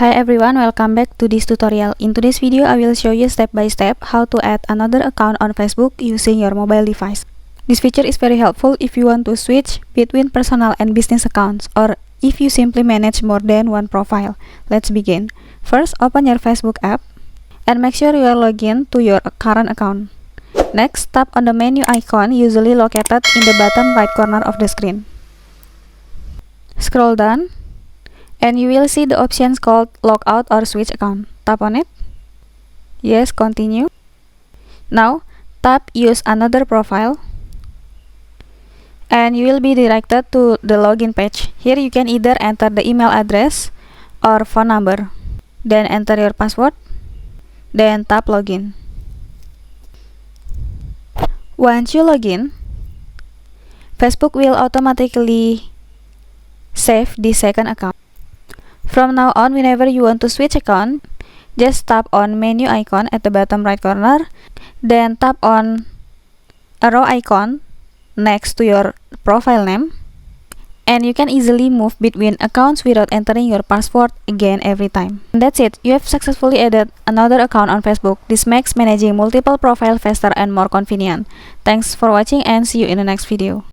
Hi everyone, welcome back to this tutorial. In today's video, I will show you step by step how to add another account on Facebook using your mobile device. This feature is very helpful if you want to switch between personal and business accounts, or if you simply manage more than one profile. Let's begin. First, open your Facebook app and make sure you are logged in to your current account. Next, tap on the menu icon usually located in the bottom right corner of the screen. Scroll down and you will see the options called Logout or Switch Account. Tap on it. Yes, continue. Now, tap Use Another Profile. And you will be directed to the login page. Here you can either enter the email address or phone number. Then enter your password. Then tap Login. Once you login, Facebook will automatically save the second account. From now on, whenever you want to switch account, just tap on menu icon at the bottom right corner, then tap on arrow icon next to your profile name, and you can easily move between accounts without entering your password again every time. And that's it. You have successfully added another account on Facebook. This makes managing multiple profiles faster and more convenient. Thanks for watching and see you in the next video.